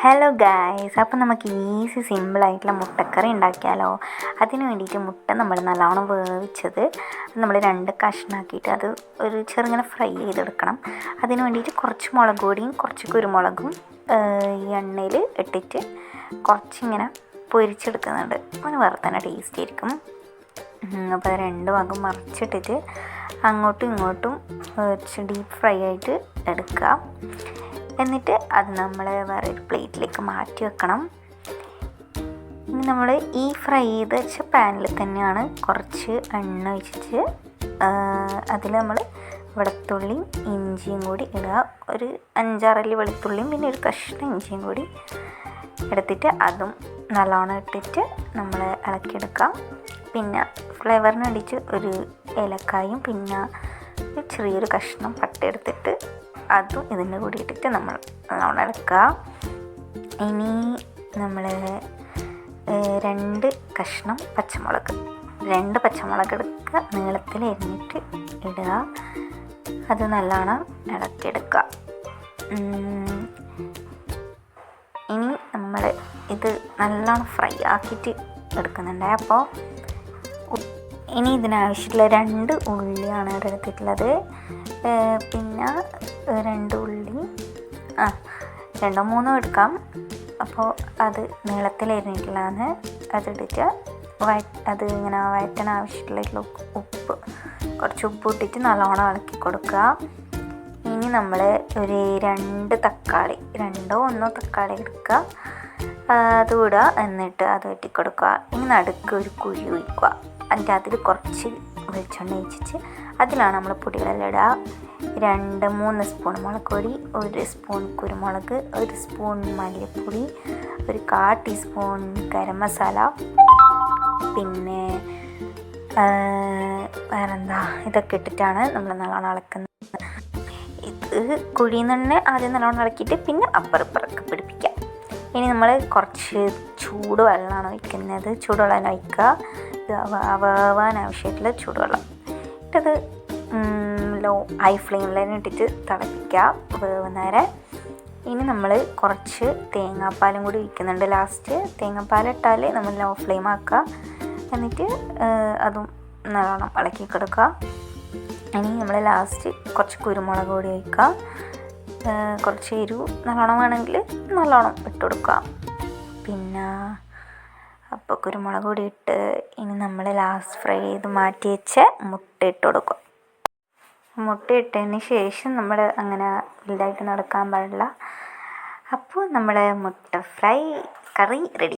Hello guys, അപ്പോൾ നമുക്ക് easy സിമ്പിളായിട്ടുള്ള മുട്ടക്കറി ഉണ്ടാക്കിയാലോ. അതിന് വേണ്ടിയിട്ട് മുട്ട നമ്മൾ നല്ലോണം വേവിച്ചത് നമ്മൾ 2 കഷ്ണമാക്കിയിട്ട് അത് ഒരു ചെറുങ്ങനെ ഫ്രൈ ചെയ്തെടുക്കണം. അതിന് വേണ്ടിയിട്ട് കുറച്ച് മുളക് പൊടിയും കുറച്ച് കുരുമുളകും ഈ എണ്ണയിൽ ഇട്ടിട്ട് കുറച്ചിങ്ങനെ പൊരിച്ചെടുക്കുന്നുണ്ട്. അതിന് വേറെ തന്നെ ടേസ്റ്റ് ആയിരിക്കും. അപ്പോൾ അത് 2 ഭാഗം മറിച്ചിട്ടിട്ട് അങ്ങോട്ടും ഇങ്ങോട്ടും ഡീപ്പ് ഫ്രൈ ആയിട്ട് എടുക്കുക. എന്നിട്ട് അത് നമ്മൾ വേറെ ഒരു പ്ലേറ്റിലേക്ക് മാറ്റി വെക്കണം. ഇനി നമ്മൾ ഈ ഫ്രൈ ചെയ്ത് വെച്ച പാനിൽ തന്നെയാണ് കുറച്ച് എണ്ണ ഒഴിച്ചിട്ട് അതിൽ നമ്മൾ വെളുത്തുള്ളിയും ഇഞ്ചിയും കൂടി ഇടുക. ഒരു 5-6 അല്ലി വെളുത്തുള്ളിയും പിന്നെ ഒരു കഷ്ണം ഇഞ്ചിയും കൂടി എടുത്തിട്ട് അതും നല്ലോണം ഇട്ടിട്ട് നമ്മൾ ഇളക്കിയെടുക്കാം. പിന്നെ ഫ്ലേവറിന് വേണ്ടിയിട്ട് ഒരു ഏലക്കായും പിന്നെ ഒരു ചെറിയൊരു കഷ്ണം പട്ട എടുത്തിട്ട് അതും ഇതിൻ്റെ കൂടി ഇട്ടിട്ട് നമ്മൾ നല്ലോണം ഇളക്കുക. ഇനി നമ്മൾ 2 കഷ്ണം പച്ചമുളക് 2 പച്ചമുളക് എടുക്കുക, നീളത്തിൽ എരിഞ്ഞിട്ട് ഇടുക. അത് നല്ലോണം ഇളക്കിയെടുക്കുക. ഇനി നമ്മൾ ഇത് നല്ലോണം ഫ്രൈ ആക്കിയിട്ട് എടുക്കുന്നുണ്ട്. അപ്പോൾ ഇനി ഇതിനാവശ്യമുള്ള 2 ഉള്ളിയാണ് എടുത്തിട്ടുള്ളത്. പിന്നെ 2 ഉള്ളി 2-3 എടുക്കാം. അപ്പോൾ അത് നീളത്തിൽ എരിഞ്ഞിട്ടുള്ളതാണ്. അതിട്ടിട്ട് അത് ഇങ്ങനെ വഴറ്റാൻ ആവശ്യമുള്ള കുറച്ച് ഉപ്പ് ഇട്ടിട്ട് നല്ലോണം ഇളക്കി കൊടുക്കുക. ഇനി നമ്മൾ ഒരു 2 തക്കാളി 2-1 തക്കാളി എടുക്കുക, അത് വിടുക. എന്നിട്ട് അത് വെട്ടിക്കൊടുക്കുക. ഇനി നടുക്ക് ഒരു കുഴി ഒഴിക്കുക. എന്നിട്ട് അതിൽ കുറച്ച് വെളിച്ചെണ്ണ ഒഴിച്ചിട്ട് അതിലാണ് നമ്മൾ പൊടികളെല്ലാം ഇടുക. 2-3 സ്പൂൺ മുളക് പൊടി, 1 സ്പൂൺ കുരുമുളക്, 1 സ്പൂൺ മല്ലിപ്പൊടി, ഒരു 1/4 ടീസ്പൂൺ ഗരം മസാല, പിന്നെ വേറെന്താ, ഇതൊക്കെ ഇട്ടിട്ടാണ് നമ്മൾ നല്ലോണം ഇളക്കുന്നത്. ഇത് കുഴിയിൽ നിന്ന് തന്നെ ആദ്യം നല്ലോണം ഇളക്കിയിട്ട് പിന്നെ അപ്പുറപ്പുറമൊക്കെ പിടിപ്പിക്കാം. ഇനി നമ്മൾ കുറച്ച് ചൂടുവെള്ളമാണ് ഒഴിക്കുന്നത്. ചൂടുവെള്ളം ഒഴിക്കുക. വേവാൻ ആവശ്യമായിട്ടുള്ള ചൂടുവെള്ളം ഇട്ടത് ഹൈ ഫ്ലെയിമിൽ തന്നെ ഇട്ടിട്ട് തിളപ്പിക്കുക വേവുന്നേരെ. ഇനി നമ്മൾ കുറച്ച് തേങ്ങാപ്പാലും കൂടി ഒഴിക്കുന്നുണ്ട് ലാസ്റ്റ്. തേങ്ങാപ്പാലിട്ടാൽ നമ്മൾ ലോ ഫ്ലെയിം ആക്കുക. എന്നിട്ട് അതും നല്ലോണം ഇളക്കി കൊടുക്കുക. ഇനി നമ്മൾ ലാസ്റ്റ് കുറച്ച് കുരുമുളക് പൊടി ഒഴിക്കുക. കുറച്ച് എരിവ് നല്ലോണം വേണമെങ്കിൽ നല്ലോണം ഇട്ട് കൊടുക്കുക. പിന്നെ അപ്പോൾ കുരുമുളക് പൊടി ഇട്ട് ഇനി നമ്മൾ ലാസ്റ്റ് ഫ്രൈ ചെയ്ത് മാറ്റി വെച്ച് മുട്ട ഇട്ട് കൊടുക്കുക. മുട്ട ഇട്ടതിന് ശേഷം നമ്മൾ അങ്ങനെ വലുതായിട്ട് നടക്കാൻ പാടില്ല. അപ്പോൾ നമ്മുടെ മുട്ട ഫ്രൈ കറി റെഡി.